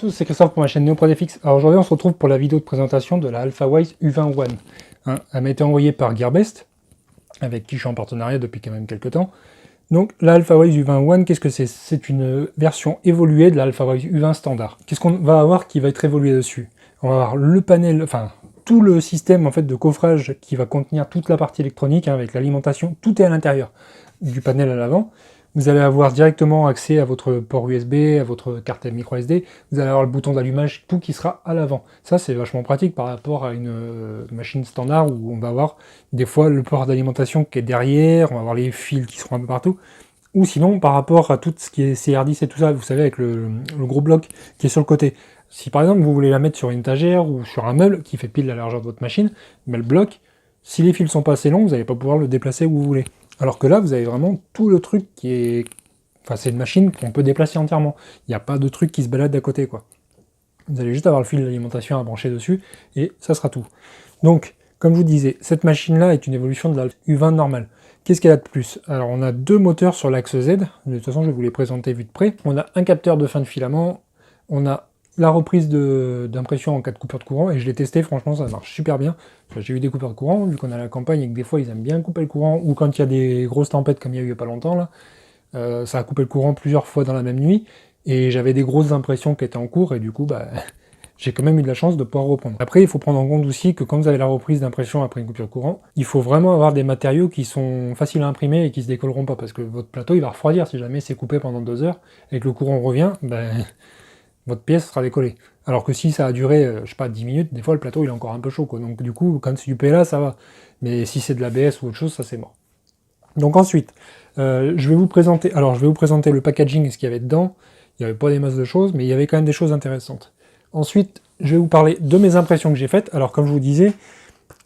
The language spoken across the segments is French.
tous, c'est Christophe pour ma chaîne NeoProdFX. Alors aujourd'hui on se retrouve pour la vidéo de présentation de la AlphaWise U20 One. Elle m'a été envoyée par Gearbest, avec qui je suis en partenariat depuis quand même quelques temps. Donc la AlphaWise U20 One, qu'est-ce que c'est? C'est une version évoluée de la AlphaWise U20 standard. Qu'est-ce qu'on va avoir qui va être évolué dessus? On va avoir le panel, enfin tout le système en fait de coffrage qui va contenir toute la partie électronique avec l'alimentation, tout est à l'intérieur du panel à l'avant. Vous allez avoir directement accès à votre port USB, à votre carte micro SD, vous allez avoir le bouton d'allumage, tout qui sera à l'avant. Ça c'est vachement pratique par rapport à une machine standard où on va avoir des fois le port d'alimentation qui est derrière, on va avoir les fils qui seront un peu partout, ou sinon par rapport à tout ce qui est CR10 et tout ça, vous savez avec le gros bloc qui est sur le côté. Si par exemple vous voulez la mettre sur une étagère ou sur un meuble qui fait pile la largeur de votre machine, mais le bloc, si les fils sont pas assez longs, vous n'allez pas pouvoir le déplacer où vous voulez. Alors que là, vous avez vraiment tout le truc qui est... Enfin, c'est une machine qu'on peut déplacer entièrement. Il n'y a pas de truc qui se balade à côté, quoi. Vous allez juste avoir le fil d'alimentation à brancher dessus, et ça sera tout. Donc, comme je vous disais, cette machine-là est une évolution de la U20 normale. Qu'est-ce qu'elle a de plus? Alors, on a deux moteurs sur l'axe Z. De toute façon, je vais vous les présenter vue de près. On a un capteur de fin de filament. On a la reprise d'impression en cas de coupure de courant, et je l'ai testé, franchement ça marche super bien. J'ai eu des coupures de courant, vu qu'on a la campagne et que des fois ils aiment bien couper le courant, ou quand il y a des grosses tempêtes comme il y a eu il n'y a pas longtemps, là, ça a coupé le courant plusieurs fois dans la même nuit, et j'avais des grosses impressions qui étaient en cours, et du coup, bah, j'ai quand même eu de la chance de pouvoir reprendre. Après, il faut prendre en compte aussi que quand vous avez la reprise d'impression après une coupure de courant, il faut vraiment avoir des matériaux qui sont faciles à imprimer et qui se décolleront pas, parce que votre plateau il va refroidir si jamais c'est coupé pendant 2 heures, et que le courant revient, ben... votre pièce sera décollée. Alors que si ça a duré, je sais pas, 10 minutes, des fois le plateau il est encore un peu chaud, quoi. Donc du coup, quand c'est du PLA, ça va. Mais si c'est de l'ABS ou autre chose, ça c'est mort. Donc ensuite, je vais vous présenter le packaging et ce qu'il y avait dedans. Il n'y avait pas des masses de choses, mais il y avait quand même des choses intéressantes. Ensuite, je vais vous parler de mes impressions que j'ai faites. Alors comme je vous disais,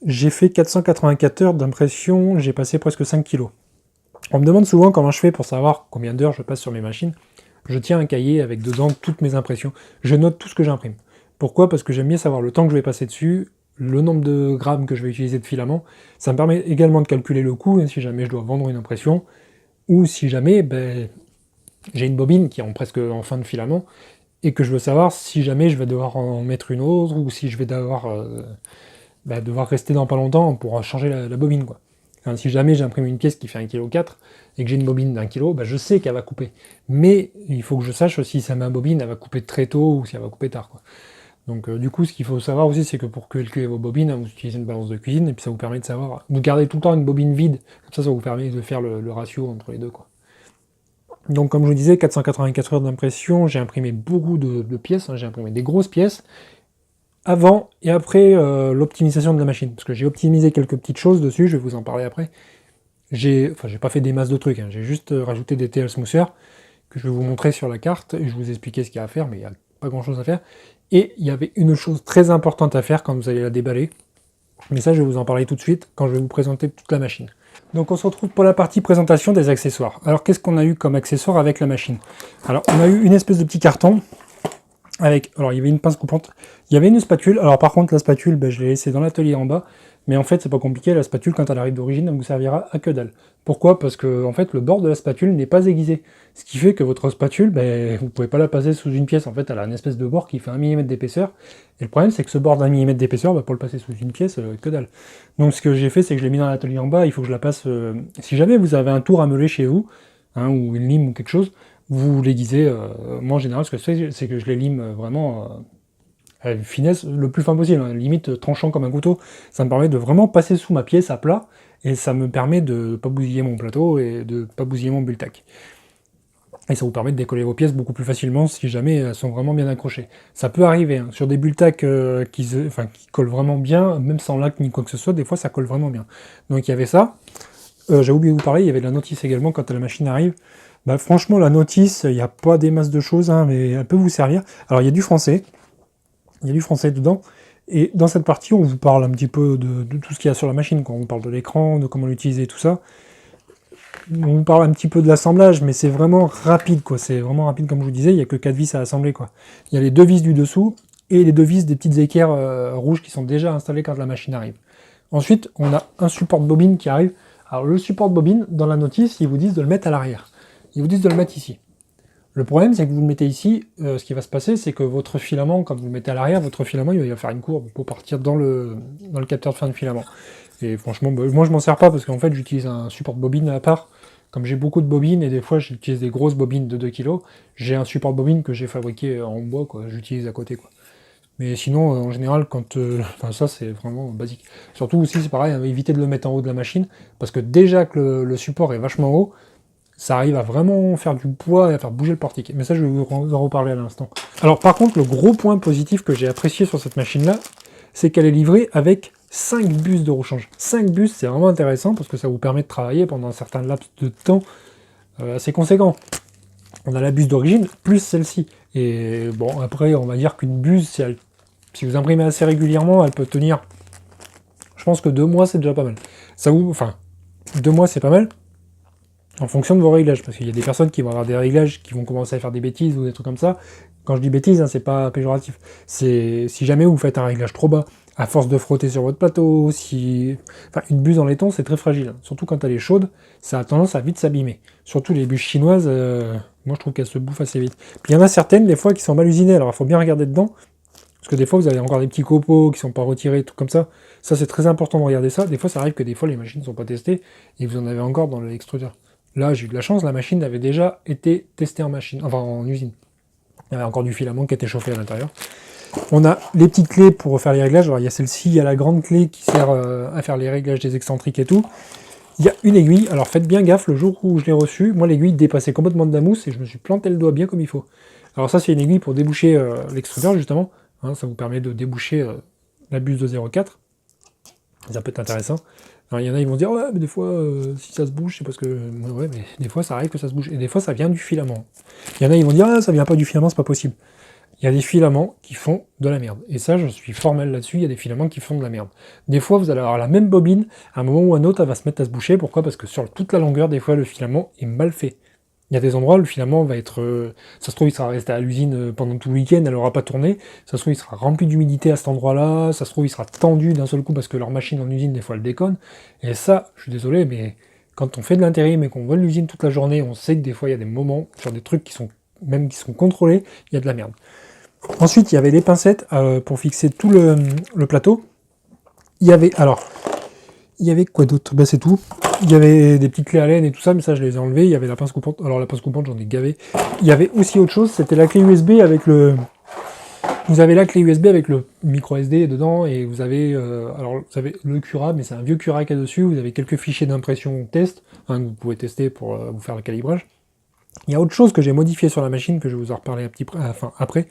j'ai fait 484 heures d'impression, j'ai passé presque 5 kilos. On me demande souvent comment je fais pour savoir combien d'heures je passe sur mes machines. Je tiens un cahier avec dedans toutes mes impressions. Je note tout ce que j'imprime. Pourquoi? Parce que j'aime bien savoir le temps que je vais passer dessus, le nombre de grammes que je vais utiliser de filament. Ça me permet également de calculer le coût, hein, si jamais je dois vendre une impression, ou si jamais j'ai une bobine qui est presque en fin de filament, et que je veux savoir si jamais je vais devoir en mettre une autre, ou si je vais devoir rester dans pas longtemps pour changer la bobine, quoi. Enfin, si jamais j'imprime une pièce qui fait 1,4 kg et que j'ai une bobine d'1 kg, je sais qu'elle va couper. Mais il faut que je sache si ma bobine elle va couper très tôt ou si elle va couper tard, quoi. Donc du coup, ce qu'il faut savoir aussi, c'est que pour calculer vos bobines, hein, vous utilisez une balance de cuisine, et puis ça vous permet de savoir... Vous gardez tout le temps une bobine vide, comme ça vous permet de faire le ratio entre les deux, quoi. Donc comme je vous disais, 484 heures d'impression, j'ai imprimé beaucoup de pièces, hein, j'ai imprimé des grosses pièces, avant et après l'optimisation de la machine, parce que j'ai optimisé quelques petites choses dessus, je vais vous en parler après. J'ai pas fait des masses de trucs, hein, j'ai juste rajouté des TL smoothers, que je vais vous montrer sur la carte, et je vous expliquer ce qu'il y a à faire, mais il n'y a pas grand chose à faire. Et il y avait une chose très importante à faire quand vous allez la déballer, mais ça je vais vous en parler tout de suite, quand je vais vous présenter toute la machine. Donc on se retrouve pour la partie présentation des accessoires. Alors qu'est-ce qu'on a eu comme accessoire avec la machine? Alors on a eu une espèce de petit carton, alors il y avait une pince coupante, il y avait une spatule, alors par contre la spatule, je l'ai laissée dans l'atelier en bas, mais en fait c'est pas compliqué, la spatule quand elle arrive d'origine, elle vous servira à que dalle. Pourquoi? Parce que en fait le bord de la spatule n'est pas aiguisé, ce qui fait que votre spatule, vous pouvez pas la passer sous une pièce, en fait elle a une espèce de bord qui fait 1 mm d'épaisseur, et le problème c'est que ce bord d'1 mm d'épaisseur, pour le passer sous une pièce, que dalle. Donc ce que j'ai fait, c'est que je l'ai mis dans l'atelier en bas, il faut que je la passe, si jamais vous avez un tour à meuler chez vous, hein, ou une lime ou quelque chose, vous l'aiguisez, moi en général ce que je fais c'est que je les lime vraiment à une finesse le plus fin possible, hein, limite tranchant comme un couteau, ça me permet de vraiment passer sous ma pièce à plat, et ça me permet de ne pas bousiller mon plateau et de ne pas bousiller mon bultac. Et ça vous permet de décoller vos pièces beaucoup plus facilement si jamais elles sont vraiment bien accrochées. Ça peut arriver, hein, sur des bultacs qui collent vraiment bien, même sans lac ni quoi que ce soit, des fois ça colle vraiment bien. Donc il y avait ça. J'ai oublié de vous parler, il y avait de la notice également quand la machine arrive. Franchement, la notice, il n'y a pas des masses de choses, hein, mais elle peut vous servir. Alors, il y a du français dedans, et dans cette partie, on vous parle un petit peu de tout ce qu'il y a sur la machine, quand on parle de l'écran, de comment l'utiliser, tout ça. On vous parle un petit peu de l'assemblage, mais c'est vraiment rapide, quoi. C'est vraiment rapide, comme je vous disais, il n'y a que 4 vis à assembler, quoi. Il y a les 2 vis du dessous, et les 2 vis des petites équerres rouges qui sont déjà installées quand la machine arrive. Ensuite, on a un support de bobine qui arrive. Alors, le support de bobine, dans la notice, ils vous disent de le mettre à l'arrière. Ils vous disent de le mettre ici. Le problème, c'est que vous le mettez ici, ce qui va se passer, c'est que votre filament, quand vous le mettez à l'arrière, votre filament, il va faire une courbe pour partir dans le capteur de fin de filament. Et franchement, bah, moi je m'en sers pas parce qu'en fait j'utilise un support de bobine à part. Comme j'ai beaucoup de bobines et des fois j'utilise des grosses bobines de 2 kg, j'ai un support de bobine que j'ai fabriqué en bois, quoi, j'utilise à côté, quoi. Mais sinon, en général, quand... enfin ça c'est vraiment basique. Surtout aussi, c'est pareil, hein, éviter de le mettre en haut de la machine, parce que déjà que le support est vachement haut, ça arrive à vraiment faire du poids et à faire bouger le portique. Mais ça, je vais vous en reparler à l'instant. Alors par contre, le gros point positif que j'ai apprécié sur cette machine-là, c'est qu'elle est livrée avec 5 bus de rechange. 5 bus, c'est vraiment intéressant parce que ça vous permet de travailler pendant un certain laps de temps assez conséquent. On a la buse d'origine plus celle-ci. Et bon, après, on va dire qu'une buse, si vous imprimez assez régulièrement, elle peut tenir, je pense que 2 mois, c'est déjà pas mal. Enfin, 2 mois, c'est pas mal. En fonction de vos réglages, parce qu'il y a des personnes qui vont avoir des réglages qui vont commencer à faire des bêtises ou des trucs comme ça. Quand je dis bêtises, hein, c'est pas péjoratif. C'est si jamais vous faites un réglage trop bas, à force de frotter sur votre plateau, enfin, une buse en laiton, c'est très fragile. Surtout quand elle est chaude, ça a tendance à vite s'abîmer. Surtout les buses chinoises, moi je trouve qu'elles se bouffent assez vite. Puis il y en a certaines, des fois, qui sont mal usinées, alors il faut bien regarder dedans, parce que des fois vous avez encore des petits copeaux qui sont pas retirés, tout comme ça. Ça c'est très important de regarder ça. Des fois ça arrive que des fois les machines ne sont pas testées, et vous en avez encore dans l'extrudeur. Là, j'ai eu de la chance, la machine avait déjà été testée en usine. Il y avait encore du filament qui était chauffé à l'intérieur. On a les petites clés pour faire les réglages. Alors, il y a celle-ci, il y a la grande clé qui sert à faire les réglages des excentriques et tout. Il y a une aiguille. Alors, faites bien gaffe, le jour où je l'ai reçue, moi, l'aiguille dépassait complètement de la mousse et je me suis planté le doigt bien comme il faut. Alors, ça, c'est une aiguille pour déboucher l'extrudeur, justement. Hein, ça vous permet de déboucher la buse de 0,4. Ça peut être intéressant. Alors, il y en a, ils vont dire, ouais, mais des fois, si ça se bouge, c'est parce que... Ouais, mais des fois, ça arrive que ça se bouge. Et des fois, ça vient du filament. Il y en a, ils vont dire, ah, ça vient pas du filament, c'est pas possible. Il y a des filaments qui font de la merde. Et ça, je suis formel là-dessus, il y a des filaments qui font de la merde. Des fois, vous allez avoir la même bobine, à un moment ou à un autre, elle va se mettre à se boucher. Pourquoi? Parce que sur toute la longueur, des fois, le filament est mal fait. Il y a des endroits où le filament va être... ça se trouve, il sera resté à l'usine pendant tout le week-end, elle n'aura pas tourné. Ça se trouve, il sera rempli d'humidité à cet endroit-là. Ça se trouve, il sera tendu d'un seul coup parce que leur machine en usine, des fois, elle déconne. Et ça, je suis désolé, mais quand on fait de l'intérim et qu'on vole l'usine toute la journée, on sait que des fois, il y a des moments, sur des trucs qui sont contrôlés, il y a de la merde. Ensuite, il y avait les pincettes pour fixer tout le plateau. Il y avait quoi d'autre? Bah, c'est tout. Il y avait des petites clés à laine et tout ça, mais ça je les ai enlevées. Il y avait la pince coupante. Alors la pince coupante, j'en ai gavé. Il y avait aussi autre chose, c'était la clé USB avec le... Vous avez la clé USB avec le micro SD dedans et vous avez le Cura, mais c'est un vieux Cura qu'il y a dessus. Vous avez quelques fichiers d'impression test que vous pouvez tester pour vous faire le calibrage. Il y a autre chose que j'ai modifié sur la machine que je vais vous en reparler après.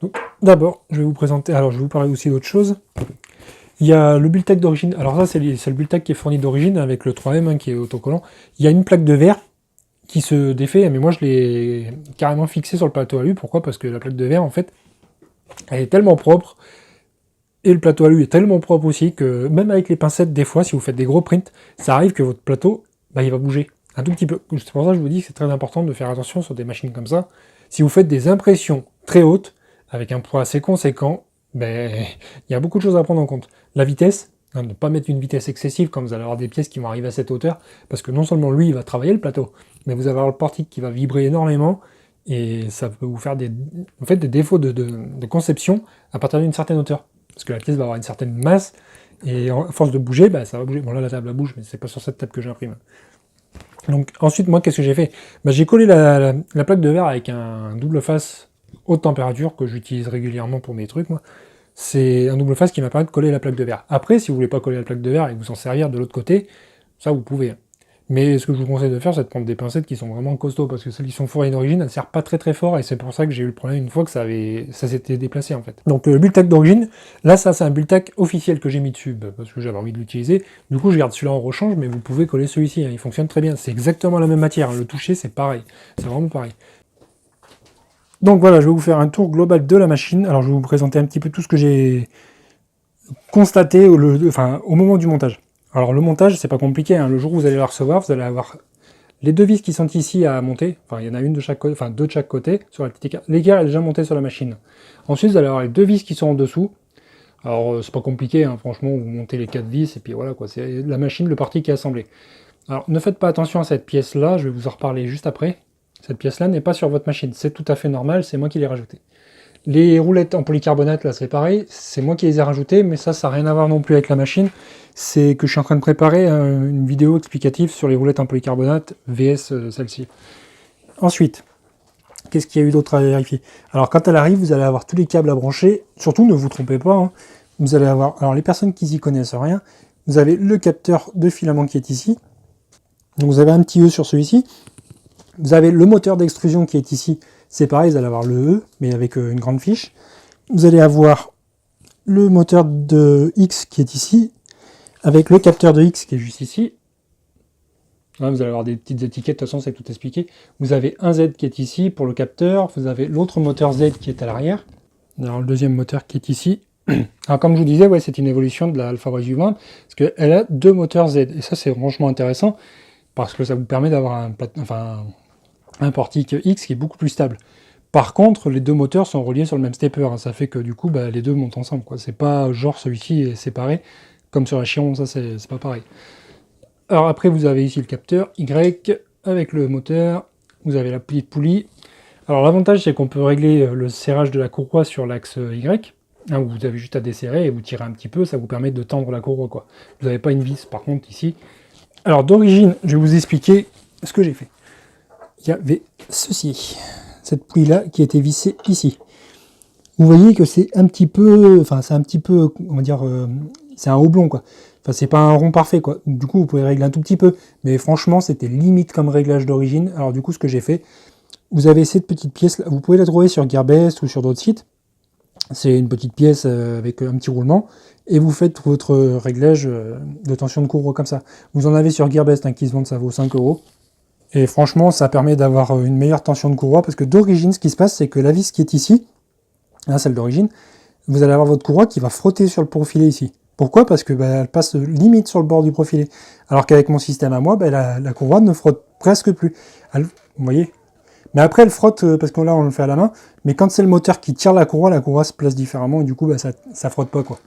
Donc d'abord, je vais vous parler aussi d'autre chose. Il y a le Bultec d'origine. Alors ça, c'est le Bultec qui est fourni d'origine avec le 3M qui est autocollant. Il y a une plaque de verre qui se défait, mais moi je l'ai carrément fixée sur le plateau alu. Pourquoi? Parce que la plaque de verre, en fait, elle est tellement propre, et le plateau alu est tellement propre aussi, que même avec les pincettes, des fois, si vous faites des gros prints, ça arrive que votre plateau, il va bouger un tout petit peu. C'est pour ça que je vous dis que c'est très important de faire attention sur des machines comme ça. Si vous faites des impressions très hautes, avec un poids assez conséquent, il y a beaucoup de choses à prendre en compte. La vitesse, ne pas mettre une vitesse excessive quand vous allez avoir des pièces qui vont arriver à cette hauteur, parce que non seulement lui, il va travailler le plateau, mais vous allez avoir le portique qui va vibrer énormément, et ça peut vous faire des défauts de conception à partir d'une certaine hauteur. Parce que la pièce va avoir une certaine masse, et à force de bouger, ça va bouger. Bon là, la table bouge, mais c'est pas sur cette table que j'imprime. Donc ensuite, moi, qu'est-ce que j'ai fait? J'ai collé la plaque de verre avec un double face haute température que j'utilise régulièrement pour mes trucs, moi. C'est un double face qui m'a permis de coller la plaque de verre. Après, si vous voulez pas coller la plaque de verre et vous en servir de l'autre côté, ça vous pouvez. Mais ce que je vous conseille de faire, c'est de prendre des pincettes qui sont vraiment costauds, parce que celles qui sont fournies d'origine, elles ne servent pas très très fort, et c'est pour ça que j'ai eu le problème une fois que ça s'était déplacé en fait. Donc le Bultec d'origine, là ça c'est un Bultec officiel que j'ai mis dessus, parce que j'avais envie de l'utiliser. Du coup je garde celui-là en rechange, mais vous pouvez coller celui-ci, il fonctionne très bien. C'est exactement la même matière, le toucher c'est pareil, c'est vraiment pareil. Donc voilà, je vais vous faire un tour global de la machine. Alors je vais vous présenter un petit peu tout ce que j'ai constaté au moment du montage. Alors le montage, c'est pas compliqué, hein. Le jour où vous allez la recevoir, vous allez avoir les deux vis qui sont ici à monter. Enfin, il y en a une de chaque côté, enfin deux de chaque côté, sur la petite écart. L'écart est déjà monté sur la machine. Ensuite, vous allez avoir les deux vis qui sont en dessous. Alors c'est pas compliqué, hein. Franchement, vous montez les quatre vis, et puis voilà quoi, c'est la machine, le parti qui est assemblé. Alors ne faites pas attention à cette pièce-là, je vais vous en reparler juste après. Cette pièce-là n'est pas sur votre machine. C'est tout à fait normal, c'est moi qui l'ai rajouté. Les roulettes en polycarbonate, là, c'est pareil. C'est moi qui les ai rajoutées, mais ça n'a rien à voir non plus avec la machine. C'est que je suis en train de préparer une vidéo explicative sur les roulettes en polycarbonate VS celle-ci. Ensuite, qu'est-ce qu'il y a eu d'autre à vérifier? Alors, quand elle arrive, vous allez avoir tous les câbles à brancher. Surtout, ne vous trompez pas, hein. Vous allez avoir... Alors, les personnes qui n'y connaissent rien, vous avez le capteur de filament qui est ici. Donc, vous avez un petit E sur celui-ci. Vous avez le moteur d'extrusion qui est ici. C'est pareil, vous allez avoir le E, mais avec une grande fiche. Vous allez avoir le moteur de X qui est ici, avec le capteur de X qui est juste ici. Là, vous allez avoir des petites étiquettes, de toute façon, c'est tout expliqué. Vous avez un Z qui est ici pour le capteur. Vous avez l'autre moteur Z qui est à l'arrière. Alors, le deuxième moteur qui est ici. Alors, comme je vous disais, ouais, c'est une évolution de la AlphaWise U20, parce qu'elle a deux moteurs Z. Et ça, c'est franchement intéressant, parce que ça vous permet d'avoir un portique X qui est beaucoup plus stable. Par contre, les deux moteurs sont reliés sur le même stepper, hein. Ça fait que du coup, les deux montent ensemble, quoi. C'est pas genre celui-ci est séparé, comme sur la Chiron, ça c'est pas pareil. Alors après, vous avez ici le capteur Y avec le moteur, vous avez la petite poulie. Alors l'avantage, c'est qu'on peut régler le serrage de la courroie sur l'axe Y, hein, où vous avez juste à desserrer et vous tirez un petit peu, ça vous permet de tendre la courroie, quoi. Vous n'avez pas une vis, par contre, ici. Alors d'origine, je vais vous expliquer ce que j'ai fait. Il y avait ceci, cette poulie-là qui était vissée ici. Vous voyez que c'est un petit peu, on va dire, c'est un oblong, quoi. Enfin, c'est pas un rond parfait, quoi. Du coup, vous pouvez régler un tout petit peu, mais franchement, c'était limite comme réglage d'origine. Alors du coup, ce que j'ai fait, vous avez cette petite pièce, vous pouvez la trouver sur Gearbest ou sur d'autres sites. C'est une petite pièce avec un petit roulement, et vous faites votre réglage de tension de courroie comme ça. Vous en avez sur Gearbest, hein, qui se vendent, ça vaut 5 €. Et franchement, ça permet d'avoir une meilleure tension de courroie, parce que d'origine, ce qui se passe, c'est que la vis qui est ici, là, celle d'origine, vous allez avoir votre courroie qui va frotter sur le profilet ici. Pourquoi? Parce que elle passe limite sur le bord du profilet. Alors qu'avec mon système à moi, la courroie ne frotte presque plus. Vous voyez? Mais après, elle frotte, parce que là, on le fait à la main, mais quand c'est le moteur qui tire la courroie se place différemment, et du coup, ça frotte pas, quoi.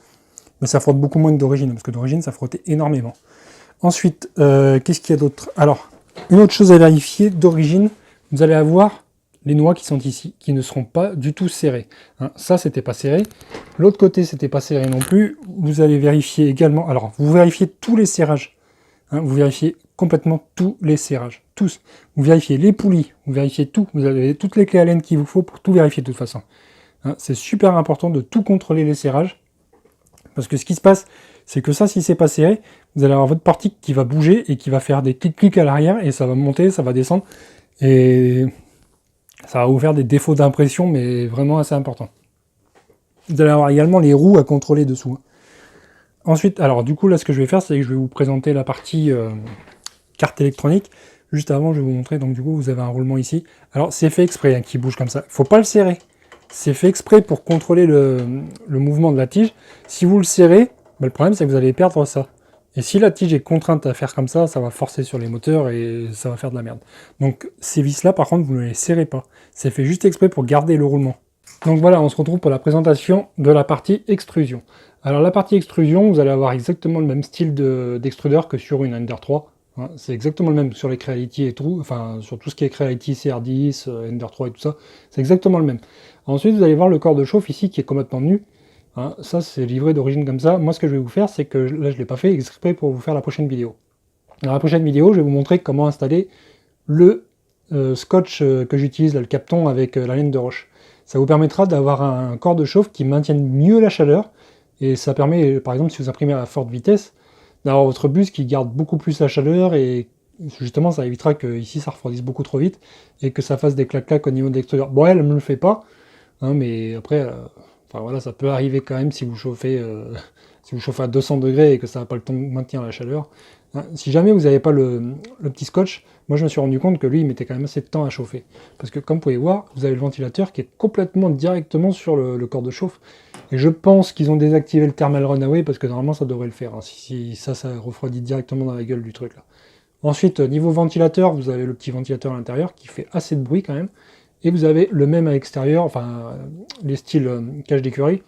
Mais ça frotte beaucoup moins que d'origine, parce que d'origine, ça frottait énormément. Ensuite, qu'est-ce qu'il y a d'autre? Alors, une autre chose à vérifier, d'origine, vous allez avoir les noix qui sont ici, qui ne seront pas du tout serrées. Hein, ça, c'était pas serré. L'autre côté, c'était pas serré non plus. Vous allez vérifier également... Alors, vous vérifiez tous les serrages. Hein, vous vérifiez complètement tous les serrages. Tous. Vous vérifiez les poulies. Vous vérifiez tout. Vous avez toutes les clés Allen qu'il vous faut pour tout vérifier de toute façon. Hein, c'est super important de tout contrôler les serrages. Parce que ce qui se passe, c'est que ça, si c'est pas serré, vous allez avoir votre portique qui va bouger et qui va faire des clics à l'arrière, et ça va monter, ça va descendre. Et... ça va vous faire des défauts d'impression, mais vraiment assez importants. Vous allez avoir également les roues à contrôler dessous. Ensuite, alors du coup, là, ce que je vais faire, c'est que je vais vous présenter la partie carte électronique. Juste avant, je vais vous montrer, donc du coup, vous avez un roulement ici. Alors, c'est fait exprès, hein, qui bouge comme ça. Il ne faut pas le serrer. C'est fait exprès pour contrôler le mouvement de la tige. Si vous le serrez, le problème, c'est que vous allez perdre ça. Et si la tige est contrainte à faire comme ça va forcer sur les moteurs et ça va faire de la merde. Donc ces vis-là, par contre, vous ne les serrez pas. C'est fait juste exprès pour garder le roulement. Donc voilà, on se retrouve pour la présentation de la partie extrusion. Alors la partie extrusion, vous allez avoir exactement le même style d'extrudeur que sur une Ender 3. Hein, c'est exactement le même sur les Creality et tout, enfin sur tout ce qui est Creality, CR10, Ender 3 et tout ça. C'est exactement le même. Ensuite, vous allez voir le corps de chauffe ici qui est complètement nu. Hein, ça, c'est livré d'origine comme ça. Moi, ce que je vais vous faire, c'est que là, je ne l'ai pas fait exprès pour vous faire la prochaine vidéo. Dans la prochaine vidéo, je vais vous montrer comment installer le scotch que j'utilise, le Kapton, avec la laine de roche. Ça vous permettra d'avoir un corps de chauffe qui maintienne mieux la chaleur. Et ça permet, par exemple, si vous imprimez à forte vitesse, d'avoir votre bus qui garde beaucoup plus la chaleur. Et justement, ça évitera que ici, ça refroidisse beaucoup trop vite et que ça fasse des clac-clac au niveau de l'extérieur. Bon, elle ne me le fait pas, hein, mais après... enfin voilà, ça peut arriver quand même si vous chauffez à 200 degrés et que ça n'a pas le temps de maintenir la chaleur. Hein, si jamais vous n'avez pas le petit scotch, moi je me suis rendu compte que lui il mettait quand même assez de temps à chauffer. Parce que comme vous pouvez voir, vous avez le ventilateur qui est complètement directement sur le corps de chauffe. Et je pense qu'ils ont désactivé le thermal runaway parce que normalement ça devrait le faire. Hein, si ça refroidit directement dans la gueule du truc là. Ensuite, niveau ventilateur, vous avez le petit ventilateur à l'intérieur qui fait assez de bruit quand même. Et vous avez le même à l'extérieur, enfin les styles cage d'écurie,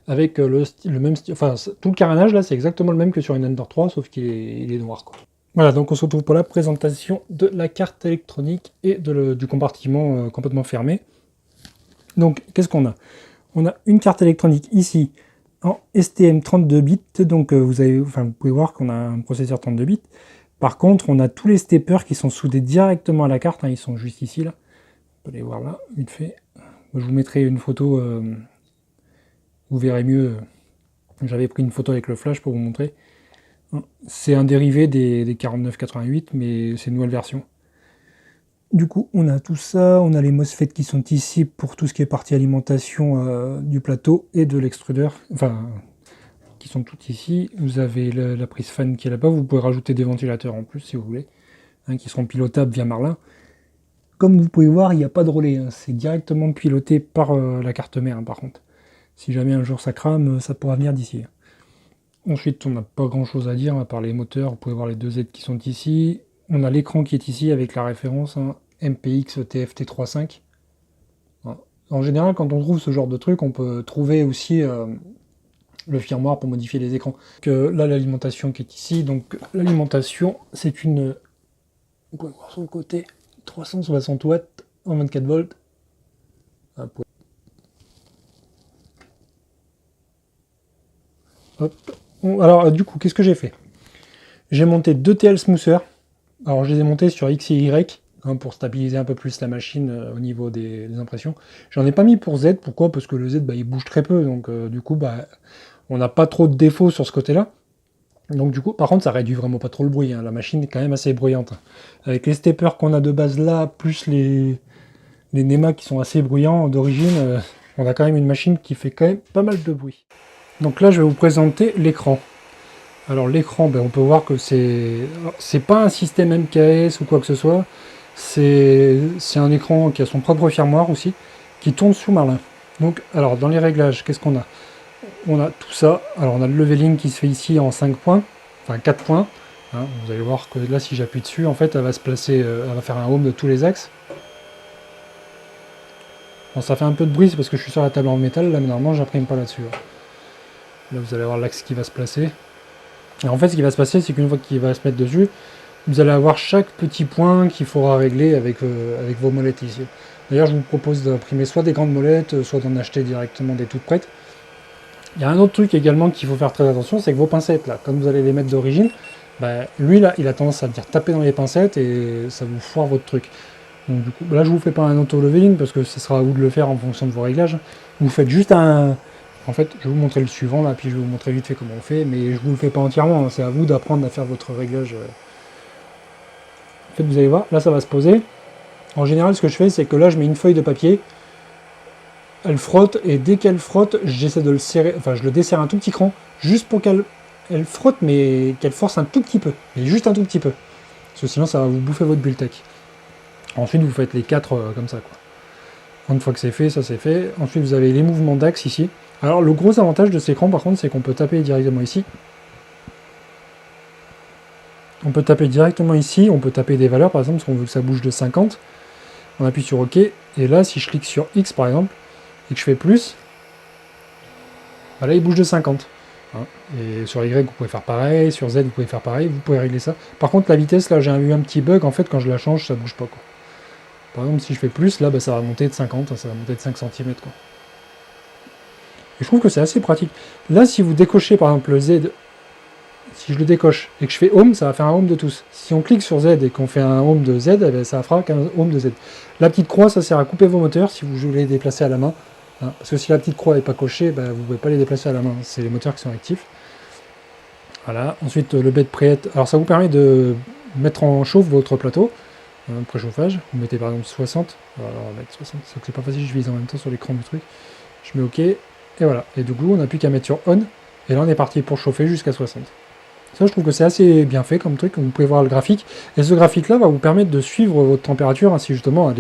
avec le même style, enfin tout le carénage là c'est exactement le même que sur une Ender 3, sauf qu'il est noir, quoi. Voilà, donc on se retrouve pour la présentation de la carte électronique et du compartiment complètement fermé. Donc, qu'est-ce qu'on a? On a une carte électronique ici en STM 32 bits, donc vous pouvez voir qu'on a un processeur 32 bits. Par contre, on a tous les steppers qui sont soudés directement à la carte, hein, ils sont juste ici, là. On peut les voir là, vite fait. Je vous mettrai une photo, vous verrez mieux. J'avais pris une photo avec le flash pour vous montrer. C'est un dérivé des 4988, mais c'est une nouvelle version. Du coup, on a tout ça, on a les MOSFET qui sont ici pour tout ce qui est partie alimentation du plateau et de l'extrudeur, enfin, qui sont toutes ici. Vous avez la prise fan qui est là-bas, vous pouvez rajouter des ventilateurs en plus si vous voulez, hein, qui seront pilotables via Marlin. Comme vous pouvez voir, il n'y a pas de relais, hein, c'est directement piloté par la carte mère, hein, par contre. Si jamais un jour ça crame, ça pourra venir d'ici. Ensuite, on n'a pas grand chose à dire à part les moteurs. Vous pouvez voir les deux Z qui sont ici. On a l'écran qui est ici avec la référence, hein, MPX TFT35. En général, quand on trouve ce genre de truc, on peut trouver aussi le firmware pour modifier les écrans. Là, l'alimentation qui est ici. Donc, l'alimentation, c'est une. Vous pouvez voir sur le côté 360 watts en 24 volts. Hop. Alors, du coup, qu'est-ce que j'ai fait? J'ai monté deux TL Smoother. Alors, je les ai montés sur X et Y, hein, pour stabiliser un peu plus la machine au niveau des impressions. J'en ai pas mis pour Z. Pourquoi? Parce que le Z, bah, il bouge très peu. Donc, du coup, bah, on n'a pas trop de défauts sur ce côté-là. Donc, du coup, par contre, ça réduit vraiment pas trop le bruit, hein. La machine est quand même assez bruyante. Avec les steppers qu'on a de base là, plus les NEMA qui sont assez bruyants d'origine, on a quand même une machine qui fait quand même pas mal de bruit. Donc là, je vais vous présenter l'écran. Alors l'écran, ben, on peut voir que c'est pas un système MKS ou quoi que ce soit, c'est un écran qui a son propre firmware aussi, qui tourne sous Marlin. Donc, alors dans les réglages, qu'est-ce qu'on a? On a tout ça. Alors on a le leveling qui se fait ici en 5 points, enfin 4 points. Hein, vous allez voir que là, si j'appuie dessus, en fait, elle va se placer, elle va faire un home de tous les axes. Bon, ça fait un peu de bruit, c'est parce que je suis sur la table en métal, là, mais normalement, j'imprime pas là-dessus. Là, vous allez voir l'axe qui va se placer. Et en fait, ce qui va se passer, c'est qu'une fois qu'il va se mettre dessus, vous allez avoir chaque petit point qu'il faudra régler avec vos molettes ici. D'ailleurs, je vous propose d'imprimer soit des grandes molettes, soit d'en acheter directement des toutes prêtes. Il y a un autre truc également qu'il faut faire très attention, c'est que vos pincettes, là, comme vous allez les mettre d'origine, bah, lui, là, il a tendance à venir taper dans les pincettes et ça vous foire votre truc. Donc, du coup, là, je vous fais pas un auto-leveling parce que ce sera à vous de le faire en fonction de vos réglages. Vous faites juste un... En fait, je vais vous montrer le suivant, là, puis je vais vous montrer vite fait comment on fait, mais je vous le fais pas entièrement, hein, c'est à vous d'apprendre à faire votre réglage. En fait, vous allez voir, là, ça va se poser. En général, ce que je fais, c'est que là, je mets une feuille de papier, elle frotte, et dès qu'elle frotte, j'essaie de le serrer, enfin, je le desserre un tout petit cran, juste pour qu'elle frotte, mais qu'elle force un tout petit peu, mais juste un tout petit peu. Parce que sinon, ça va vous bouffer votre Bulltec. Ensuite, vous faites les 4 comme ça, quoi. Une fois que c'est fait, ça c'est fait. Ensuite, vous avez les mouvements d'axe ici. Alors, le gros avantage de cet écran, par contre, c'est qu'on peut taper directement ici. On peut taper directement ici, on peut taper des valeurs, par exemple, parce qu'on veut que ça bouge de 50. On appuie sur OK, et là, si je clique sur X, par exemple, et que je fais plus, bah là, il bouge de 50. Hein. Et sur Y, vous pouvez faire pareil, sur Z, vous pouvez faire pareil, vous pouvez régler ça. Par contre, la vitesse, là, j'ai eu un petit bug, en fait, quand je la change, ça bouge pas, quoi. Par exemple, si je fais plus, là, bah, ça va monter de 50, ça va monter de 5 cm, quoi. Et je trouve que c'est assez pratique. Là, si vous décochez, par exemple, le Z, si je le décoche et que je fais Home, ça va faire un Home de tous. Si on clique sur Z et qu'on fait un Home de Z, eh bien, ça fera qu'un Home de Z. La petite croix, ça sert à couper vos moteurs si vous voulez les déplacer à la main. Hein, parce que si la petite croix n'est pas cochée, bah, vous ne pouvez pas les déplacer à la main. C'est les moteurs qui sont actifs. Voilà. Ensuite, le bed preheat. Alors, ça vous permet de mettre en chauffe votre plateau. Préchauffage. Vous mettez par exemple 60. Alors, on va mettre 60. C'est pas facile, je vise en même temps sur l'écran du truc. Je mets OK. Et voilà. Et du coup, on n'a plus qu'à mettre sur On. Et là, on est parti pour chauffer jusqu'à 60. Ça, je trouve que c'est assez bien fait comme truc. Vous pouvez voir le graphique. Et ce graphique-là va vous permettre de suivre votre température, hein, si justement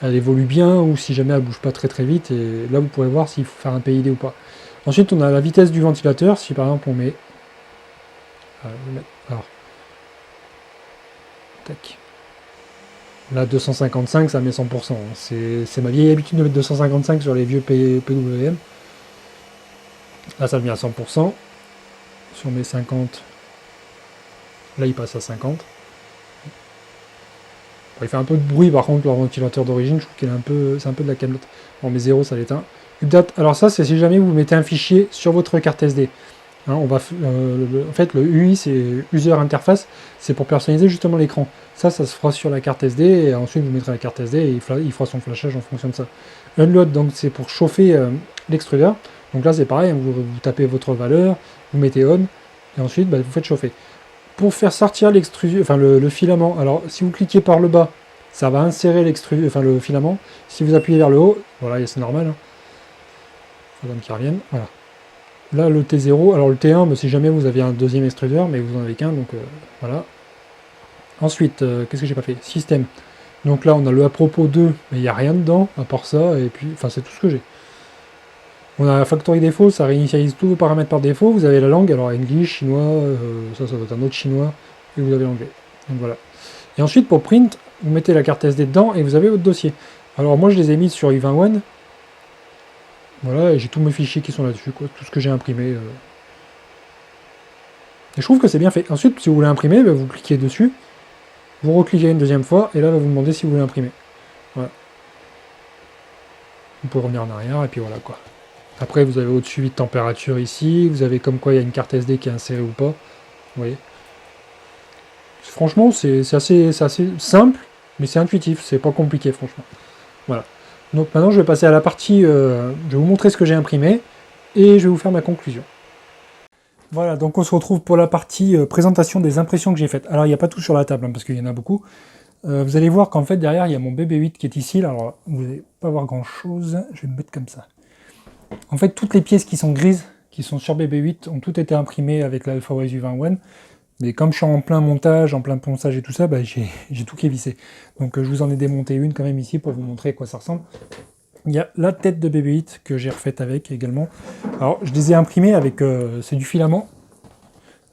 elle évolue bien ou si jamais elle bouge pas très très vite. Et là, vous pourrez voir s'il faut faire un PID ou pas. Ensuite, on a la vitesse du ventilateur. Si par exemple on met... Alors... Tac. Là, 255, ça met 100%. Hein. C'est ma vieille habitude de mettre 255 sur les vieux PWM. Là, ça met à 100%. Si on met 50, Là, il passe à 50. Bon, il fait un peu de bruit, par contre, le ventilateur d'origine, je trouve qu'il est c'est un peu de la camelote. Bon, mais 0, ça l'éteint. Update, alors ça, c'est si jamais vous mettez un fichier sur votre carte SD. Hein, en fait, le UI, c'est User Interface, c'est pour personnaliser justement l'écran. Ça se fera sur la carte SD, et ensuite vous mettrez la carte SD, et il fera son flashage en fonction de ça. Unload, donc c'est pour chauffer l'extrudeur. Donc là, c'est pareil, hein, vous tapez votre valeur, vous mettez on, et ensuite, bah, vous faites chauffer. Pour faire sortir le filament, alors si vous cliquez par le bas, ça va insérer le filament. Si vous appuyez vers le haut, voilà, c'est normal. Hein. Faut qu'il revienne, voilà. Là, le T0, alors le T1, mais si jamais vous avez un deuxième extrudeur, mais vous en avez qu'un, donc voilà. Ensuite, qu'est-ce que j'ai pas fait? Système. Donc là, on a le à propos 2, mais il n'y a rien dedans, à part ça, et puis, enfin, c'est tout ce que j'ai. On a Factory Default, ça réinitialise tous vos paramètres par défaut. Vous avez la langue, alors English, chinois, ça doit être un autre chinois, et vous avez l'anglais. Donc voilà. Et ensuite, pour print, vous mettez la carte SD dedans, et vous avez votre dossier. Alors moi, je les ai mis sur U21. Voilà, et j'ai tous mes fichiers qui sont là-dessus, quoi, tout ce que j'ai imprimé. Et je trouve que c'est bien fait. Ensuite, si vous voulez imprimer, bah, vous cliquez dessus, vous recliquez une deuxième fois, et là, va vous demander si vous voulez imprimer. Voilà. Vous pouvez revenir en arrière, et puis voilà, quoi. Après, vous avez votre suivi de température ici, vous avez comme quoi il y a une carte SD qui est insérée ou pas. Vous voyez. Franchement, c'est assez simple, mais c'est intuitif, c'est pas compliqué, franchement. Voilà. Donc maintenant, je vais passer à la partie, je vais vous montrer ce que j'ai imprimé, et je vais vous faire ma conclusion. Voilà, donc on se retrouve pour la partie présentation des impressions que j'ai faites. Alors, il n'y a pas tout sur la table, hein, parce qu'il y en a beaucoup. Vous allez voir qu'en fait, derrière, il y a mon BB8 qui est ici. Alors, vous n'allez pas voir grand-chose. Je vais me mettre comme ça. En fait, toutes les pièces qui sont grises, qui sont sur BB8, ont toutes été imprimées avec la AlphaWise U21. Mais comme je suis en plein montage, en plein ponçage et tout ça, bah, j'ai tout qui est vissé. Donc je vous en ai démonté une quand même ici pour vous montrer à quoi ça ressemble. Il y a la tête de BB8 que j'ai refaite avec également. Alors je les ai imprimées avec, c'est du filament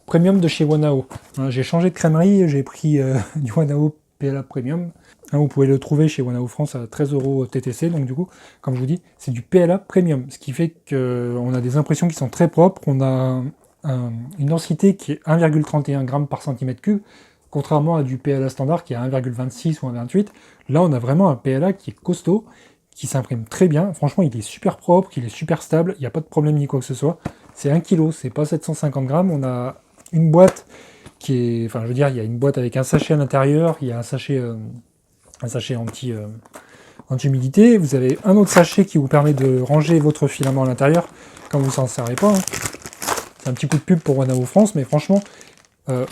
premium de chez Wanao. Hein, j'ai changé de crèmerie, j'ai pris du Wanao PLA Premium. Hein, vous pouvez le trouver chez Wanao France à 13 € TTC, donc du coup, comme je vous dis, c'est du PLA Premium, ce qui fait qu'on a des impressions qui sont très propres, on a une densité qui est 1,31 g par cm3, contrairement à du PLA standard qui est 1,26 ou 1,28. Là, on a vraiment un PLA qui est costaud, qui s'imprime très bien. Franchement, il est super propre, il est super stable, il n'y a pas de problème ni quoi que ce soit. C'est 1 kg, c'est pas 750 g. On a une boîte qui est... Enfin, je veux dire, il y a une boîte avec un sachet à l'intérieur, il y a un sachet anti-humidité. Vous avez un autre sachet qui vous permet de ranger votre filament à l'intérieur quand vous ne s'en servez pas. Hein. C'est un petit coup de pub pour Wanao France, mais franchement,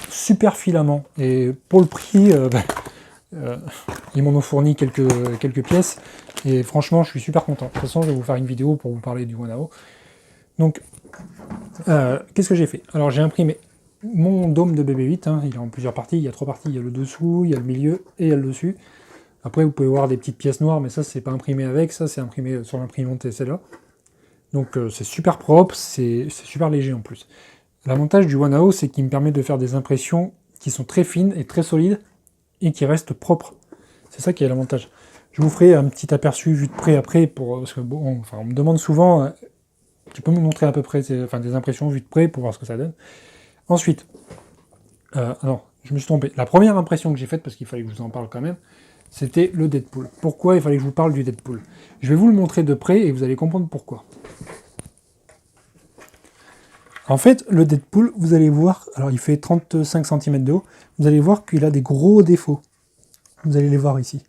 super filament. Et pour le prix, ils m'en ont fourni quelques pièces. Et franchement, je suis super content. De toute façon, je vais vous faire une vidéo pour vous parler du Wanao. Donc, qu'est-ce que j'ai fait? Alors, j'ai imprimé mon dôme de BB8. Hein, il est en plusieurs parties. Il y a 3 parties. Il y a le dessous, il y a le milieu et il y a le dessus. Après, vous pouvez voir des petites pièces noires, mais ça, c'est pas imprimé avec. Ça, c'est imprimé sur l'imprimante et celle-là. Donc c'est super propre, c'est super léger en plus. L'avantage du Wanao, c'est qu'il me permet de faire des impressions qui sont très fines et très solides et qui restent propres. C'est ça qui est l'avantage. Je vous ferai un petit aperçu vu de près après, parce que bon, enfin, on me demande souvent, tu peux me montrer à peu près des impressions vues de près pour voir ce que ça donne. Ensuite, alors, je me suis trompé. La première impression que j'ai faite, parce qu'il fallait que je vous en parle quand même, c'était le Deadpool. Pourquoi il fallait que je vous parle du Deadpool? Je vais vous le montrer de près et vous allez comprendre pourquoi. En fait, le Deadpool, vous allez voir, alors il fait 35 cm de haut, vous allez voir qu'il a des gros défauts. Vous allez les voir ici.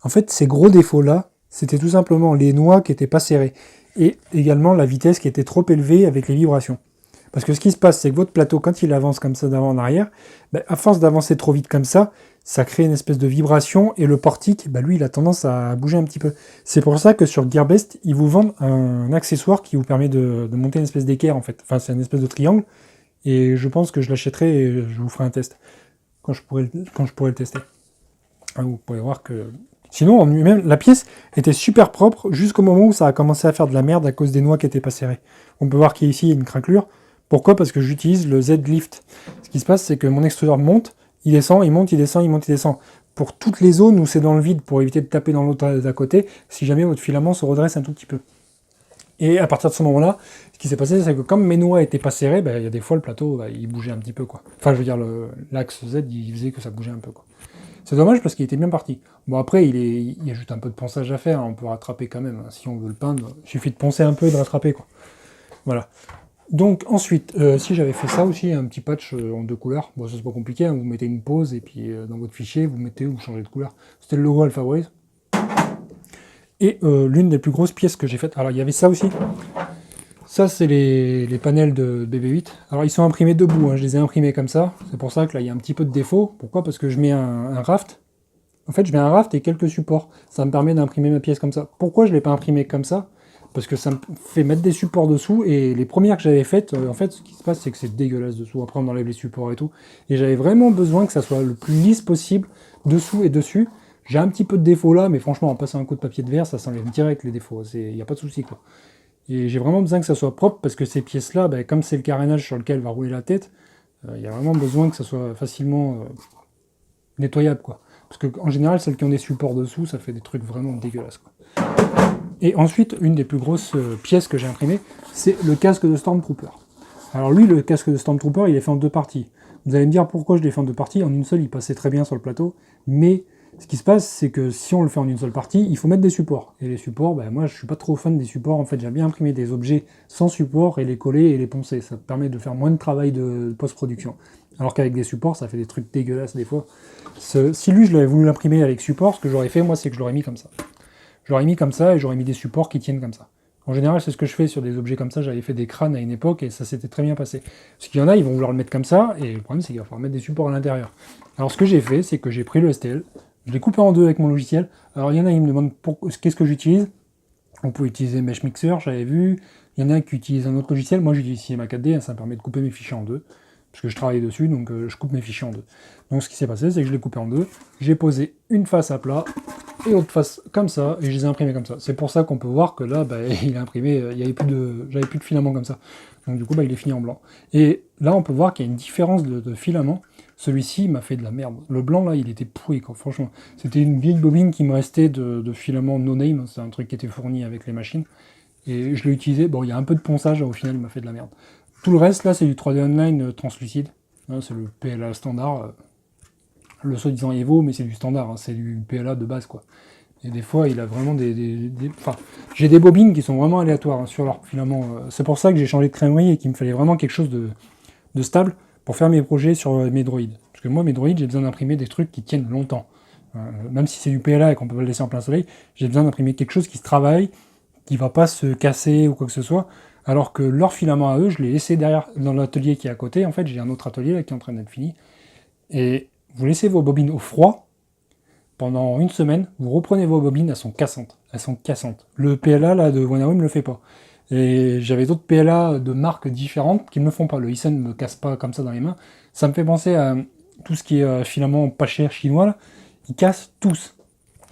En fait, ces gros défauts-là, c'était tout simplement les noix qui n'étaient pas serrées, et également la vitesse qui était trop élevée avec les vibrations. Parce que ce qui se passe, c'est que votre plateau, quand il avance comme ça d'avant en arrière, à force d'avancer trop vite comme ça crée une espèce de vibration, et le portique, lui, il a tendance à bouger un petit peu. C'est pour ça que sur Gearbest, ils vous vendent un accessoire qui vous permet de monter une espèce d'équerre, en fait. Enfin, c'est une espèce de triangle, et je pense que je l'achèterai et je vous ferai un test, quand je pourrai le tester. Vous pouvez voir que... Sinon, en lui-même, la pièce était super propre, jusqu'au moment où ça a commencé à faire de la merde à cause des noix qui n'étaient pas serrées. On peut voir qu'ici, il y a une craquelure. Pourquoi? Parce que j'utilise le Z-Lift. Ce qui se passe, c'est que mon extrudeur monte, il descend, il monte, il descend, il monte, il descend. Pour toutes les zones où c'est dans le vide, pour éviter de taper dans l'autre d'à côté, si jamais votre filament se redresse un tout petit peu. Et à partir de ce moment-là, ce qui s'est passé, c'est que comme mes noix étaient pas serrées, il y a des fois le plateau, il bougeait un petit peu, quoi. Enfin, je veux dire, l'axe Z, il faisait que ça bougeait un peu, quoi. C'est dommage parce qu'il était bien parti. Bon, après, il y a juste un peu de ponçage à faire, hein, on peut rattraper quand même. Si on veut le peindre, il suffit de poncer un peu et de rattraper, quoi. Voilà. Donc ensuite, si j'avais fait ça aussi, un petit patch en 2 couleurs, bon ça c'est pas compliqué, hein, vous mettez une pause et puis dans votre fichier, vous changez de couleur. C'était le logo AlphaWise. Et l'une des plus grosses pièces que j'ai faites, alors il y avait ça aussi. Ça c'est les panels de BB8. Alors ils sont imprimés debout, hein, je les ai imprimés comme ça. C'est pour ça que là il y a un petit peu de défaut. Pourquoi? Parce que je mets un raft. En fait je mets un raft et quelques supports. Ça me permet d'imprimer ma pièce comme ça. Pourquoi je ne l'ai pas imprimé comme ça? Parce que ça me fait mettre des supports dessous, et les premières que j'avais faites, en fait, ce qui se passe, c'est que c'est dégueulasse dessous. Après, on enlève les supports et tout. Et j'avais vraiment besoin que ça soit le plus lisse possible, dessous et dessus. J'ai un petit peu de défauts là, mais franchement, en passant un coup de papier de verre, ça s'enlève direct les défauts. Il n'y a pas de souci, quoi. Et j'ai vraiment besoin que ça soit propre, parce que ces pièces-là, comme c'est le carénage sur lequel va rouler la tête, il y a vraiment besoin que ça soit facilement nettoyable, quoi. Parce qu'en général, celles qui ont des supports dessous, ça fait des trucs vraiment dégueulasses, quoi. Et ensuite, une des plus grosses pièces que j'ai imprimées, c'est le casque de Stormtrooper. Alors lui, le casque de Stormtrooper, il est fait en 2 parties. Vous allez me dire pourquoi je l'ai fait en 2 parties. En une seule, il passait très bien sur le plateau. Mais ce qui se passe, c'est que si on le fait en une seule partie, il faut mettre des supports. Et les supports, moi je suis pas trop fan des supports. En fait, j'aime bien imprimer des objets sans support et les coller et les poncer. Ça permet de faire moins de travail de post-production. Alors qu'avec des supports, ça fait des trucs dégueulasses des fois. Si lui, je l'avais voulu l'imprimer avec support, ce que j'aurais fait, moi, c'est que je l'aurais mis comme ça. J'aurais mis comme ça et j'aurais mis des supports qui tiennent comme ça. En général, c'est ce que je fais sur des objets comme ça. J'avais fait des crânes à une époque et ça s'était très bien passé. Parce qu'il y en a, ils vont vouloir le mettre comme ça, et le problème, c'est qu'il va falloir mettre des supports à l'intérieur. Alors, ce que j'ai fait, c'est que j'ai pris le STL, je l'ai coupé en 2 avec mon logiciel. Alors, il y en a, ils me demandent qu'est-ce que j'utilise. On peut utiliser Mesh Mixer, j'avais vu. Il y en a qui utilisent un autre logiciel. Moi, j'utilise Cinema 4D, ça me permet de couper mes fichiers en 2. Parce que je travaille dessus, donc je coupe mes fichiers en 2. Donc, ce qui s'est passé, c'est que je l'ai coupé en 2. J'ai posé une face à plat et l'autre face comme ça, et je les ai imprimés comme ça. C'est pour ça qu'on peut voir que là, il est imprimé, j'avais plus de filament comme ça. Donc du coup, il est fini en blanc. Et là, on peut voir qu'il y a une différence de filament. Celui-ci m'a fait de la merde. Le blanc, là, il était pourri, quoi, franchement. C'était une vieille bobine qui me restait de filament no-name. C'est un truc qui était fourni avec les machines. Et je l'ai utilisé. Bon, il y a un peu de ponçage, au final, il m'a fait de la merde. Tout le reste, là, c'est du 3D Online translucide. C'est le PLA standard. Le soi-disant Evo, mais c'est du standard, hein, c'est du PLA de base, quoi. Et des fois, il a vraiment Enfin, j'ai des bobines qui sont vraiment aléatoires, hein, sur leur filament. C'est pour ça que j'ai changé de crèmerie et qu'il me fallait vraiment quelque chose de stable pour faire mes projets sur mes droïdes. Parce que moi, mes droïdes, j'ai besoin d'imprimer des trucs qui tiennent longtemps. Même si c'est du PLA et qu'on peut pas le laisser en plein soleil, j'ai besoin d'imprimer quelque chose qui se travaille, qui va pas se casser ou quoi que ce soit. Alors que leur filament à eux, je l'ai laissé derrière, dans l'atelier qui est à côté. En fait, j'ai un autre atelier là qui est en train d'être fini. Et vous laissez vos bobines au froid pendant une semaine, vous reprenez vos bobines, elles sont cassantes. Elles sont cassantes. Le PLA là, de Wanneroo ne le fait pas. Et j'avais d'autres PLA de marques différentes qui ne le font pas. Le Hysen ne me casse pas comme ça dans les mains. Ça me fait penser à tout ce qui est filament pas cher chinois, là. Ils cassent tous.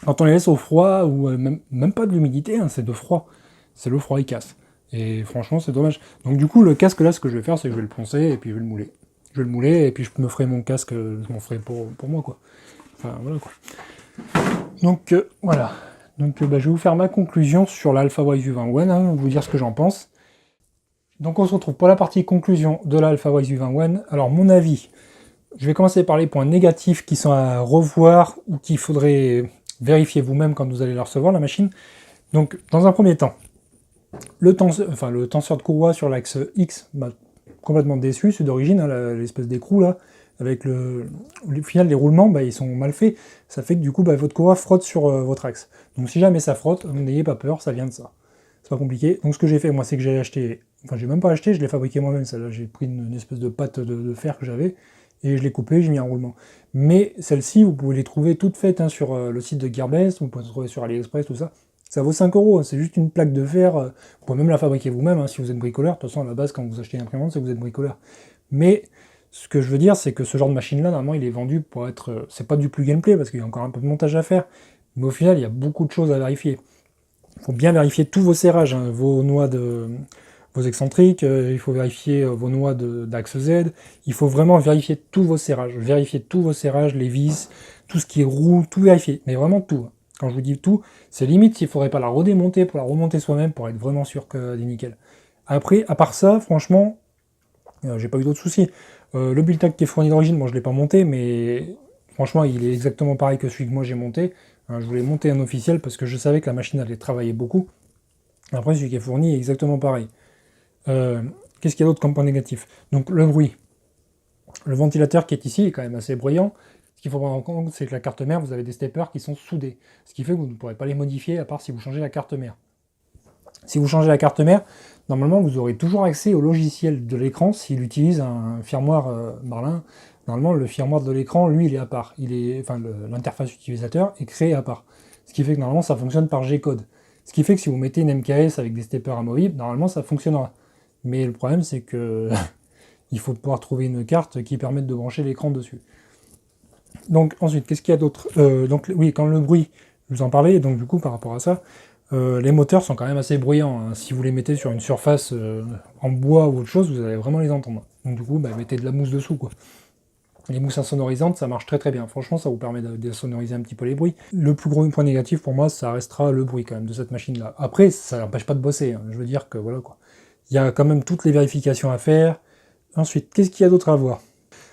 Quand on les laisse au froid, ou même pas de l'humidité, hein, c'est de froid. C'est le froid, il casse. Et franchement, c'est dommage. Donc du coup, le casque là, ce que je vais faire, c'est que je vais le poncer et puis je vais le mouler. Je vais le mouler et puis je me ferai mon casque, je m'en ferai pour moi, quoi. Enfin, voilà, quoi. Donc, voilà. Donc, je vais vous faire ma conclusion sur l'AlphaWise U20 One, hein, vous dire ce que j'en pense. Donc, on se retrouve pour la partie conclusion de l'AlphaWise U20 One. Alors, mon avis, je vais commencer par les points négatifs qui sont à revoir ou qu'il faudrait vérifier vous-même quand vous allez la recevoir, la machine. Donc, dans un premier temps, le tenseur de courroie sur l'axe X m'a complètement déçu, c'est d'origine, hein, l'espèce d'écrou là, avec au final les roulements, ils sont mal faits, ça fait que du coup votre courroie frotte sur votre axe. Donc si jamais ça frotte, n'ayez pas peur, ça vient de ça. C'est pas compliqué. Donc ce que j'ai fait moi, c'est que j'ai acheté, enfin j'ai même pas acheté, je l'ai fabriqué moi-même, celle-là, j'ai pris une espèce de pâte de fer que j'avais, et je l'ai coupé, j'ai mis un roulement. Mais celle-ci, vous pouvez les trouver toutes faites, hein, sur le site de Gearbest, vous pouvez les trouver sur AliExpress, tout ça. Ça vaut 5 €, c'est juste une plaque de fer, vous pouvez même la fabriquer vous-même, hein, si vous êtes bricoleur. De toute façon, à la base, quand vous achetez une imprimante, c'est que vous êtes bricoleur. Mais ce que je veux dire, c'est que ce genre de machine-là, normalement, il est vendu pour être... c'est pas du plug and play, parce qu'il y a encore un peu de montage à faire, mais au final, il y a beaucoup de choses à vérifier. Il faut bien vérifier tous vos serrages, hein, vos noix vos excentriques, il faut vérifier vos noix d'axe Z, il faut vraiment vérifier tous vos serrages, les vis, tout ce qui est roue, tout vérifier, mais vraiment tout. Quand je vous dis tout, c'est limite s'il faudrait pas la redémonter pour la remonter soi-même pour être vraiment sûr qu'elle est nickel. Après, à part ça, franchement, j'ai pas eu d'autres soucis. Le build tag qui est fourni d'origine, moi je l'ai pas monté, mais franchement il est exactement pareil que celui que moi j'ai monté. Je voulais monter un officiel parce que je savais que la machine allait travailler beaucoup. Après celui qui est fourni est exactement pareil. Qu'est-ce qu'il y a d'autre comme point négatif? Donc le bruit. Le ventilateur qui est ici est quand même assez bruyant. Ce qu'il faut prendre en compte, c'est que la carte mère, vous avez des steppers qui sont soudés. Ce qui fait que vous ne pourrez pas les modifier à part si vous changez la carte mère. Si vous changez la carte mère, normalement vous aurez toujours accès au logiciel de l'écran s'il utilise un firmware Marlin. Normalement le firmware de l'écran, lui, il est à part. L'interface utilisateur est créée à part. Ce qui fait que normalement ça fonctionne par G-code. Ce qui fait que si vous mettez une MKS avec des steppers amovibles, normalement ça fonctionnera. Mais le problème c'est que il faut pouvoir trouver une carte qui permette de brancher l'écran dessus. Donc ensuite, qu'est-ce qu'il y a d'autre? Donc oui, quand le bruit, je vous en parlais, donc du coup par rapport à ça, les moteurs sont quand même assez bruyants. Hein. Si vous les mettez sur une surface en bois ou autre chose, vous allez vraiment les entendre. Donc du coup, mettez de la mousse dessous, quoi. Les mousses insonorisantes, ça marche très très bien. Franchement, ça vous permet d'insonoriser un petit peu les bruits. Le plus gros point négatif pour moi, ça restera le bruit quand même de cette machine-là. Après, ça n'empêche pas de bosser. Hein. Je veux dire que voilà quoi. Il y a quand même toutes les vérifications à faire. Ensuite, qu'est-ce qu'il y a d'autre à voir?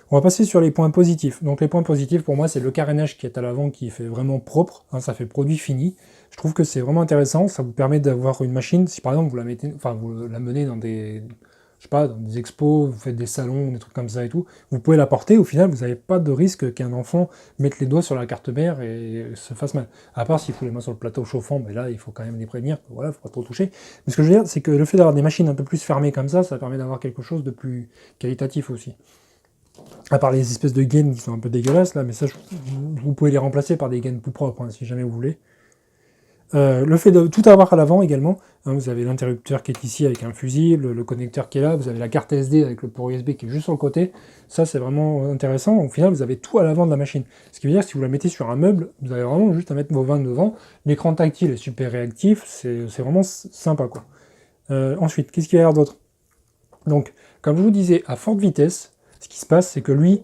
On va passer sur les points positifs. Donc les points positifs pour moi, c'est le carénage qui est à l'avant qui fait vraiment propre. Hein, ça fait produit fini. Je trouve que c'est vraiment intéressant. Ça vous permet d'avoir une machine. Si par exemple vous la mettez, enfin vous la menez dans des, je sais pas, dans des expos, vous faites des salons, des trucs comme ça et tout, vous pouvez la porter. Au final, vous n'avez pas de risque qu'un enfant mette les doigts sur la carte mère et se fasse mal. À part s'il fout les mains sur le plateau chauffant, mais là il faut quand même les prévenir. Voilà, faut pas trop toucher. Mais ce que je veux dire, c'est que le fait d'avoir des machines un peu plus fermées comme ça permet d'avoir quelque chose de plus qualitatif aussi. À part les espèces de gaines qui sont un peu dégueulasses là, mais ça, vous pouvez les remplacer par des gaines plus propres, hein, si jamais vous voulez. Le fait de tout avoir à l'avant également, hein, vous avez l'interrupteur qui est ici avec un fusible, le connecteur qui est là, vous avez la carte SD avec le port USB qui est juste sur le côté, ça c'est vraiment intéressant, au final vous avez tout à l'avant de la machine. Ce qui veut dire que si vous la mettez sur un meuble, vous avez vraiment juste à mettre vos vannes devant, l'écran tactile est super réactif, c'est vraiment sympa quoi. Ensuite, qu'est-ce qu'il y a d'autre? Donc, comme je vous disais, à forte vitesse, ce qui se passe c'est que lui,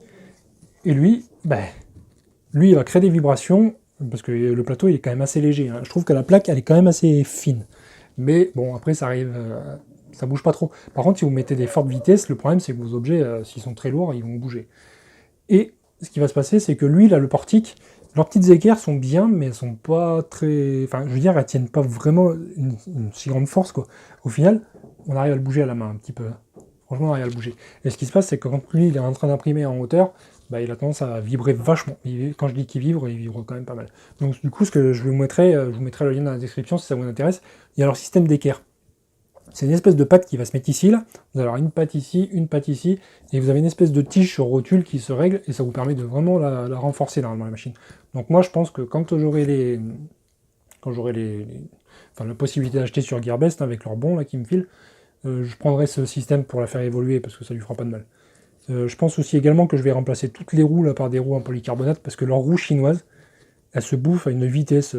lui, il va créer des vibrations, parce que le plateau il est quand même assez léger. Hein. Je trouve que la plaque elle est quand même assez fine. Mais bon, après ça arrive, ça bouge pas trop. Par contre, si vous mettez des fortes vitesses, le problème c'est que vos objets, s'ils sont très lourds, ils vont bouger. Et ce qui va se passer, c'est que lui, là, le portique, leurs petites équerres sont bien, mais elles sont pas très. Enfin, je veux dire, elles tiennent pas vraiment une si grande force, quoi. Au final, on arrive à le bouger à la main un petit peu. Franchement, on arrive à le bouger. Et ce qui se passe, c'est que quand lui, il est en train d'imprimer en hauteur, il a tendance à vibrer vachement. Quand je dis qu'il vibre, il vibre quand même pas mal. Donc du coup, ce que je vous mettrai le lien dans la description si ça vous intéresse. Il y a leur système d'équerre. C'est une espèce de patte qui va se mettre ici, là. Vous allez avoir une patte ici, et vous avez une espèce de tige sur rotule qui se règle, et ça vous permet de vraiment la renforcer dans la machine. Donc moi, je pense que quand j'aurai la possibilité d'acheter sur Gearbest, hein, avec leur bon là qui me file, je prendrai ce système pour la faire évoluer, parce que ça lui fera pas de mal. Je pense aussi également que je vais remplacer toutes les roues là par des roues en polycarbonate parce que leurs roues chinoises, elles se bouffent à une vitesse.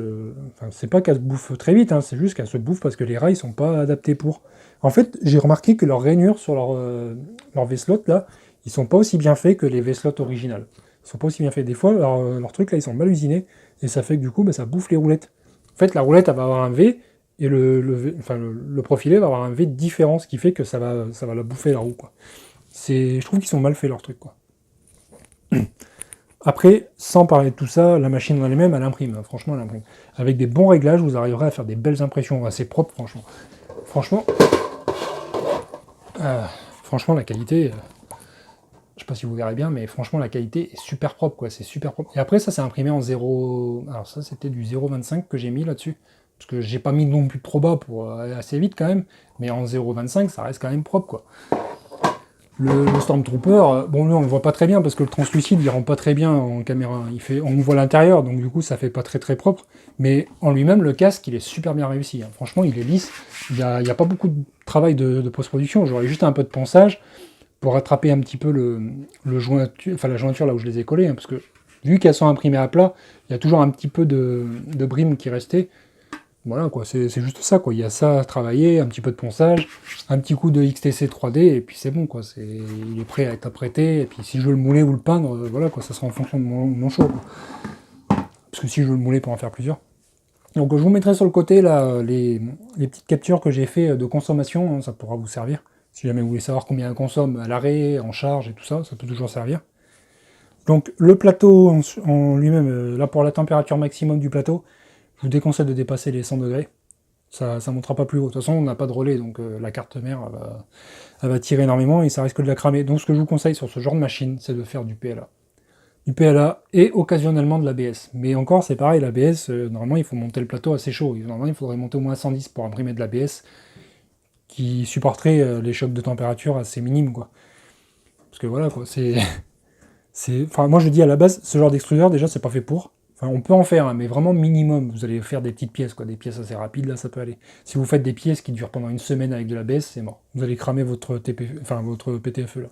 Enfin, c'est pas qu'elles se bouffent très vite, hein, c'est juste qu'elles se bouffent parce que les rails sont pas adaptés pour. En fait, j'ai remarqué que leurs rainures sur leur V-slot là, ils sont pas aussi bien faits que les V-slots originales. Ils sont pas aussi bien faits. Des fois, leurs trucs là, ils sont mal usinés et ça fait que du coup, ça bouffe les roulettes. En fait, la roulette, elle va avoir un V et le profilé va avoir un V différent, ce qui fait que ça va la bouffer la roue, quoi. Je trouve qu'ils sont mal faits leurs trucs, quoi. Après, sans parler de tout ça, la machine en elle-même, elle imprime. Franchement, elle imprime. Avec des bons réglages, vous arriverez à faire des belles impressions assez propres, franchement. Franchement, la qualité, je sais pas si vous verrez bien, mais franchement, la qualité est super propre, quoi. C'est super propre. Et après, ça, c'est imprimé en 0. Alors ça, c'était du 0,25 que j'ai mis là-dessus. Parce que j'ai pas mis non plus trop bas pour aller assez vite quand même. Mais en 0,25, ça reste quand même propre, quoi. Le Stormtrooper, bon, lui on le voit pas très bien parce que le translucide il rend pas très bien en caméra. On voit l'intérieur, donc du coup ça fait pas très très propre. Mais en lui-même, le casque il est super bien réussi. Hein. Franchement, il est lisse. Il y a pas beaucoup de travail de post-production. J'aurais juste un peu de ponçage pour rattraper un petit peu la jointure là où je les ai collés. Hein, parce que vu qu'elles sont imprimées à plat, il y a toujours un petit peu de brime qui restait. Voilà, quoi, c'est juste ça, quoi. Il y a ça à travailler, un petit peu de ponçage, un petit coup de XTC 3D, et puis c'est bon, quoi. Il est prêt à être apprêté, et puis si je veux le mouler ou le peindre, voilà, quoi, ça sera en fonction de mon choix, quoi. Parce que si je veux le mouler pour en faire plusieurs. Donc je vous mettrai sur le côté là les petites captures que j'ai fait de consommation, hein, ça pourra vous servir. Si jamais vous voulez savoir combien elle consomme à l'arrêt, en charge et tout ça, ça peut toujours servir. Donc le plateau en lui-même, là pour la température maximum du plateau, je vous déconseille de dépasser les 100 degrés. Ça ne montera pas plus haut. De toute façon, on n'a pas de relais, donc la carte mère elle va tirer énormément et ça risque de la cramer. Donc ce que je vous conseille sur ce genre de machine, c'est de faire du PLA. Du PLA et occasionnellement de l'ABS. Mais encore, c'est pareil, l'ABS, normalement, il faut monter le plateau assez chaud. Normalement, il faudrait monter au moins 110 pour imprimer de l'ABS qui supporterait les chocs de température assez minimes, quoi. Parce que voilà, quoi, Enfin, moi, je dis à la base, ce genre d'extrudeur, déjà, c'est pas fait pour. Enfin, on peut en faire, hein, mais vraiment minimum. Vous allez faire des petites pièces, quoi, des pièces assez rapides, là, ça peut aller. Si vous faites des pièces qui durent pendant une semaine avec de l'ABS, c'est mort. Vous allez cramer votre votre PTFE, là.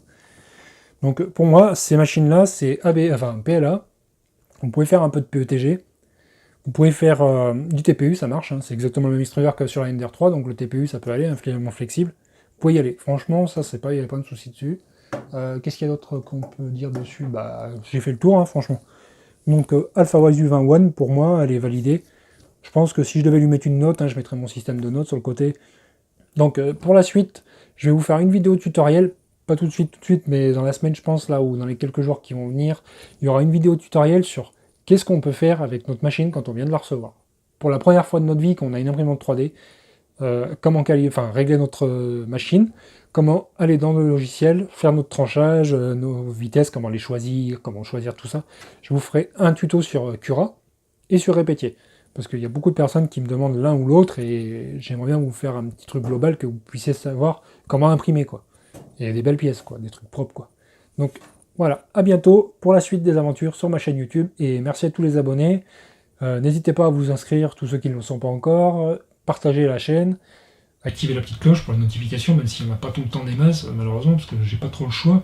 Donc, pour moi, ces machines-là, c'est PLA. Vous pouvez faire un peu de PETG. Vous pouvez faire du TPU, ça marche, hein, c'est exactement le même extrudeur que sur la Ender 3, donc le TPU ça peut aller, infiniment flexible. Vous pouvez y aller, franchement, ça c'est pas, il n'y a pas de souci dessus. Qu'est-ce qu'il y a d'autre qu'on peut dire dessus? Bah, j'ai fait le tour, hein, franchement. Donc AlphaWise U20 One, pour moi, elle est validée. Je pense que si je devais lui mettre une note, hein, je mettrais mon système de notes sur le côté. Donc pour la suite, je vais vous faire une vidéo tutoriel, pas tout de suite, mais dans la semaine, je pense, là, ou dans les quelques jours qui vont venir, il y aura une vidéo tutoriel sur qu'est-ce qu'on peut faire avec notre machine quand on vient de la recevoir. Pour la première fois de notre vie qu'on a une imprimante 3D, comment régler notre machine, comment aller dans le logiciel, faire notre tranchage, nos vitesses, comment les choisir, comment choisir tout ça. Je vous ferai un tuto sur Cura et sur Repetier. Parce qu'il y a beaucoup de personnes qui me demandent l'un ou l'autre et j'aimerais bien vous faire un petit truc global que vous puissiez savoir comment imprimer, quoi. Et des belles pièces, quoi, des trucs propres, quoi. Donc voilà, à bientôt pour la suite des aventures sur ma chaîne YouTube et merci à tous les abonnés. N'hésitez pas à vous inscrire, tous ceux qui ne le sont pas encore, partagez la chaîne, activez la petite cloche pour les notifications, même si on n'a pas tout le temps des masses, malheureusement, parce que j'ai pas trop le choix.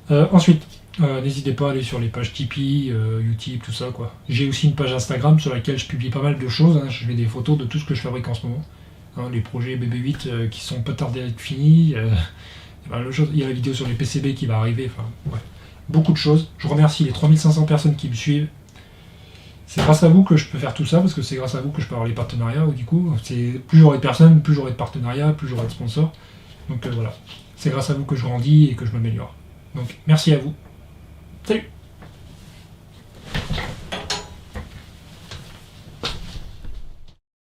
Ensuite, n'hésitez pas à aller sur les pages Tipeee, Utip, tout ça, quoi. J'ai aussi une page Instagram sur laquelle je publie pas mal de choses, hein. Je mets des photos de tout ce que je fabrique en ce moment. Hein, les projets BB8 qui sont pas tardés à être finis. Il y a la vidéo sur les PCB qui va arriver, enfin, ouais. Beaucoup de choses. Je remercie les 3500 personnes qui me suivent. C'est grâce à vous que je peux faire tout ça, parce que c'est grâce à vous que je peux avoir les partenariats, ou du coup, plus j'aurai de personnes, plus j'aurai de partenariats, plus j'aurai de sponsors. Donc voilà, c'est grâce à vous que je grandis et que je m'améliore. Donc merci à vous. Salut!